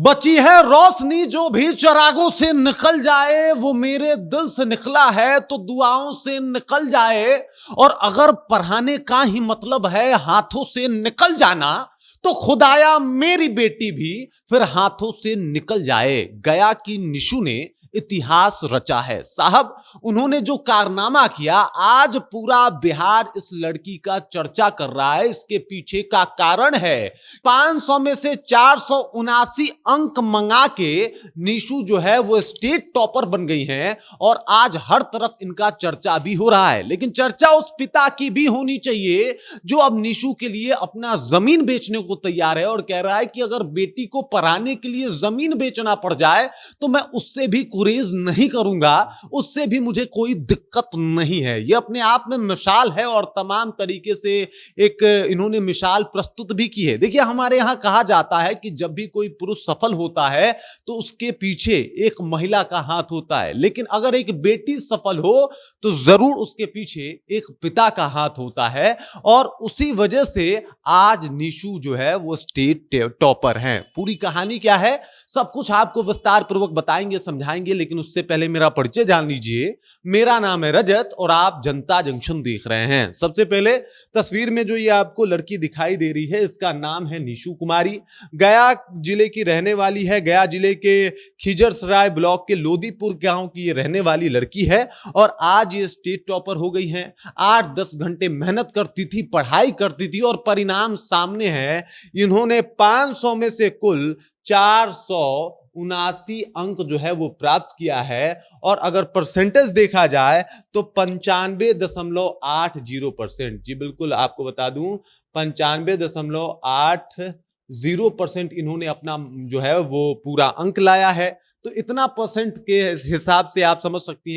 बची है रोशनी जो भी चिरागों से निकल जाए, वो मेरे दिल से निकला है तो दुआओं से निकल जाए। और अगर पढ़ाने का ही मतलब है हाथों से निकल जाना, तो खुदाया मेरी बेटी भी फिर हाथों से निकल जाए। गया की निशु ने इतिहास रचा है साहब। उन्होंने जो कारनामा किया, आज पूरा बिहार इस लड़की का चर्चा कर रहा है। इसके पीछे का कारण है 500 में से 479 अंक मंगा के निशु जो है वो स्टेट टॉपर बन गई हैं और आज हर तरफ इनका चर्चा भी हो रहा है। लेकिन चर्चा उस पिता की भी होनी चाहिए जो अब निशु के लिए अपना जमीन बेचने को तैयार है और कह रहा है कि अगर बेटी को पढ़ाने के लिए जमीन बेचना पड़ जाए तो मैं उससे भी गुरेज नहीं करूंगा, उससे भी मुझे कोई दिक्कत नहीं है। यह अपने आप में मिसाल है और तमाम तरीके से एक इन्होंने मिसाल प्रस्तुत भी की है। देखिए, हमारे यहां कहा जाता है कि जब भी कोई पुरुष सफल होता है तो उसके पीछे एक महिला का हाथ होता है, लेकिन अगर एक बेटी सफल हो तो जरूर उसके पीछे एक पिता का हाथ होता है। और उसी वजह से आज निशु जो है वो स्टेट टॉपर हैं। पूरी कहानी क्या है सब कुछ आपको विस्तार पूर्वक बताएंगे, समझाएंगे, लेकिन उससे पहले मेरा परिचय जान लीजिए। मेरा नाम है रजत और आप जनता जंक्शन देख रहे हैं। सबसे पहले तस्वीर में जो ये आपको लड़की दिखाई दे रही है, इसका नाम है निशु कुमारी। गया जिले की रहने वाली है। गया जिले के खिजरसराय ब्लॉक के लोदीपुर गांव की ये रहने वाली लड़की है और आज ये स्टेट टॉपर हो गई है। 8-10 घंटे मेहनत करती थी, पढ़ाई करती थी और परिणाम सामने है। इन्होंने 500 में से कुल 479 अंक जो है वो प्राप्त किया है और अगर परसेंटेज देखा जाए तो 95.80%। जी बिल्कुल, आपको बता दूं 95.80% इन्होंने अपना जो है वो पूरा अंक लाया है। तो इतना परसेंट के हिसाब से आप समझ सकते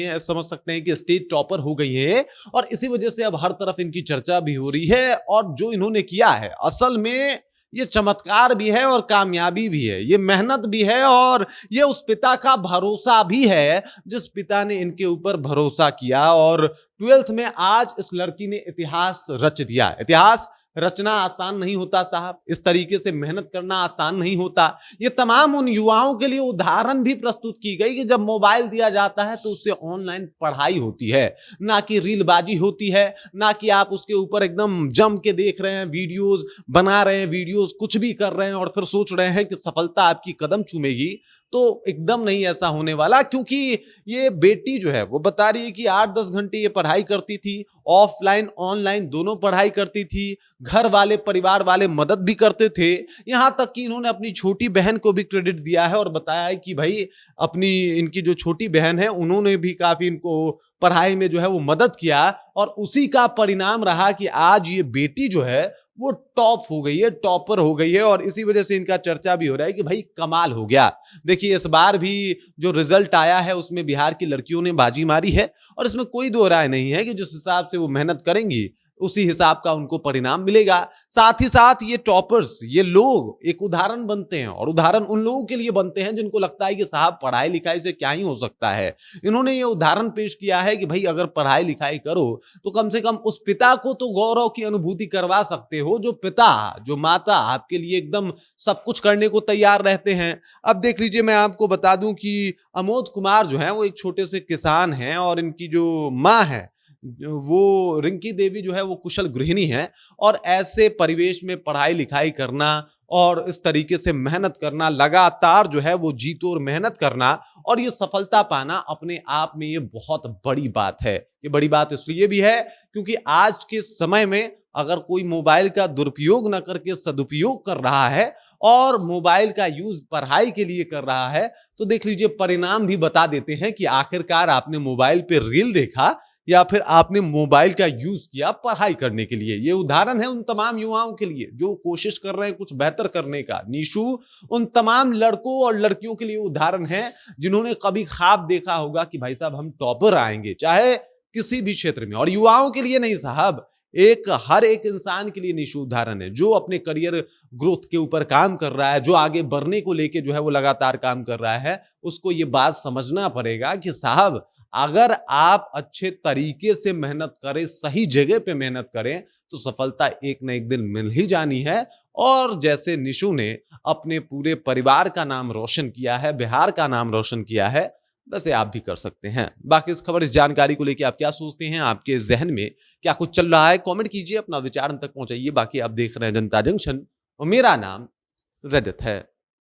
हैं कि स्टेट टॉपर हो गई है और इसी वजह से अब हर तरफ इनकी चर्चा भी हो रही है। और जो इन्होंने किया है असल में ये चमत्कार भी है और कामयाबी भी है, ये मेहनत भी है और ये उस पिता का भरोसा भी है जिस पिता ने इनके ऊपर भरोसा किया। और 12th में आज इस लड़की ने इतिहास रच दिया। इतिहास रचना आसान नहीं होता साहब, इस तरीके से मेहनत करना आसान नहीं होता। ये तमाम उन युवाओं के लिए उदाहरण भी प्रस्तुत की गई कि जब मोबाइल दिया जाता है तो उससे ऑनलाइन पढ़ाई होती है, ना कि रीलबाजी होती है, ना कि आप उसके ऊपर एकदम जम के देख रहे हैं, वीडियोस बना रहे हैं, वीडियोस कुछ भी कर रहे हैं और फिर सोच रहे हैं कि सफलता आपकी कदम चूमेगी। तो एकदम नहीं ऐसा होने वाला, क्योंकि ये बेटी जो है वो बता रही है कि 8-10 घंटे ये पढ़ाई करती थी, ऑफलाइन ऑनलाइन दोनों पढ़ाई करती थी, घर वाले परिवार वाले मदद भी करते थे। यहां तक कि इन्होंने अपनी छोटी बहन को भी क्रेडिट दिया है और बताया है कि भाई अपनी इनकी जो छोटी बहन है उन्होंने भी काफी इनको पढ़ाई में जो है वो मदद किया और उसी का परिणाम रहा कि आज ये बेटी जो है वो टॉप हो गई है, टॉपर हो गई है और इसी वजह से इनका चर्चा भी हो रहा है कि भाई कमाल हो गया। देखिए, इस बार भी जो रिजल्ट आया है उसमें बिहार की लड़कियों ने बाजी मारी है और इसमें कोई दो राय नहीं है कि जिस हिसाब से वो मेहनत करेंगी उसी हिसाब का उनको परिणाम मिलेगा। साथ ही साथ ये टॉपर्स, ये लोग एक उदाहरण बनते हैं और उदाहरण उन लोगों के लिए बनते हैं जिनको लगता है कि साहब पढ़ाई लिखाई से क्या ही हो सकता है। इन्होंने ये उदाहरण पेश किया है कि भाई अगर पढ़ाई लिखाई करो तो कम से कम उस पिता को तो गौरव की अनुभूति करवा सकते हो, जो पिता जो माता आपके लिए एकदम सब कुछ करने को तैयार रहते हैं। अब देख लीजिए, मैं आपको बता दूं कि अमोद कुमार जो है वो एक छोटे से किसान हैं और इनकी जो माँ है वो रिंकी देवी जो है वो कुशल गृहिणी है और ऐसे परिवेश में पढ़ाई लिखाई करना और इस तरीके से मेहनत करना, लगातार जो है वो जी तोड़ मेहनत करना और ये सफलता पाना अपने आप में ये बहुत बड़ी बात है। ये बड़ी बात इसलिए भी है क्योंकि आज के समय में अगर कोई मोबाइल का दुरुपयोग न करके सदुपयोग कर रहा है और मोबाइल का यूज पढ़ाई के लिए कर रहा है तो देख लीजिए परिणाम भी बता देते हैं कि आखिरकार आपने मोबाइल पे रील देखा या फिर आपने मोबाइल का यूज किया पढ़ाई करने के लिए। ये उदाहरण है उन तमाम युवाओं के लिए जो कोशिश कर रहे हैं कुछ बेहतर करने का। निशु उन तमाम लड़कों और लड़कियों के लिए उदाहरण है जिन्होंने कभी ख्वाब देखा होगा कि भाई साहब हम टॉपर आएंगे, चाहे किसी भी क्षेत्र में। और युवाओं के लिए नहीं साहब, हर एक इंसान के लिए निशु उदाहरण है जो अपने करियर ग्रोथ के ऊपर काम कर रहा है, जो आगे बढ़ने को लेके जो है वो लगातार काम कर रहा है। उसको ये बात समझना पड़ेगा कि साहब अगर आप अच्छे तरीके से मेहनत करें, सही जगह पे मेहनत करें, तो सफलता एक ना एक दिन मिल ही जानी है। और जैसे निशु ने अपने पूरे परिवार का नाम रोशन किया है, बिहार का नाम रोशन किया है, वैसे आप भी कर सकते हैं। बाकी इस खबर, इस जानकारी को लेके आप क्या सोचते हैं? आपके ज़हन में क्या कुछ चल रहा है? कमेंट कीजिए, अपना विचार हम तक पहुँचाइए। बाकी आप देख रहे हैं जनता जंक्शन और मेरा नाम रजत है।